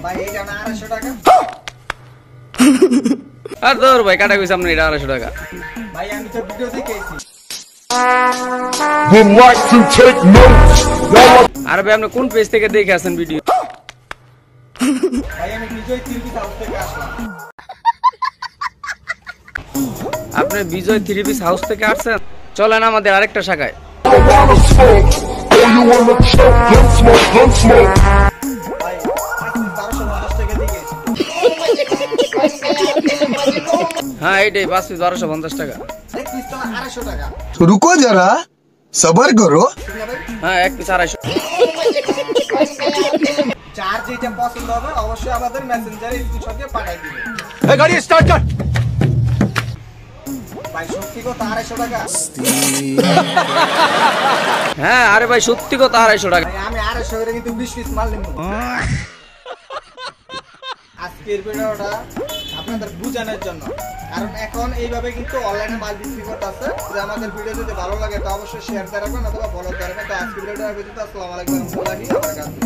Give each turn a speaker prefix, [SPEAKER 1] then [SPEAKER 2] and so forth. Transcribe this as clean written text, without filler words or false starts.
[SPEAKER 1] ভাই এইটা না 250 টাকা।
[SPEAKER 2] আর দৌড় ভাই কাটা কইছ আপনি এটা 250 টাকা।
[SPEAKER 1] ভাই আমি তো ভিডিও দেখেছি।
[SPEAKER 3] Would like to take notes.
[SPEAKER 2] আর ভাই আপনি কোন পেজ থেকে দেখে আছেন ভিডিও?
[SPEAKER 1] ভাই আমি বিজয় টিভি হাউস থেকে আসলাম।
[SPEAKER 2] আপনি বিজয় 3 পিস হাউস থেকে আসছেন? চলেন আমাদের আরেকটা শাখায়।
[SPEAKER 3] Wanna smoke? Oh, you wanna choke? Gun smoke, gun smoke.
[SPEAKER 1] ভাই 1250 টাকা দেখেছি।
[SPEAKER 2] হ্যাঁ এইটাই 5 পিস 1250 টাকা।
[SPEAKER 1] এক পিস তো 250 টাকা।
[SPEAKER 4] तो रुको जरा सबर करो।
[SPEAKER 1] ঠিক না ভাই?
[SPEAKER 2] হ্যাঁ এক পিস 250।
[SPEAKER 1] যার যেটা পছন্দ হবে অবশ্যই আমাদের মেসেঞ্জারে স্ক্রিনশট দিয়ে পাঠিয়ে দিবেন।
[SPEAKER 3] Hey, গাড়ি start কর।
[SPEAKER 1] ভাই সত্যি কথা 250 টাকা।
[SPEAKER 2] হ্যাঁ আরে ভাই সত্যি কথা 250 টাকা।
[SPEAKER 1] ভাই আমি 250 করে কিন্তু 20 পিস মাল নিব। আজকের ভিডিওটা আপনাদের বোঝানোর জন্য, কারণ এখন এইভাবে কিন্তু অনলাইনে মাল বিক্রি করতেছে। যদি আমাদের ভিডিও যদি ভালো লাগে তো অবশ্যই শেয়ার করে রাখবেন অথবা ফলো করে রাখবেন। তো আজকের ভিডিওটা আসসালামু আলাইকুম ওয়া রাহমাতুল্লাহি ওয়া বারাকাতুহু।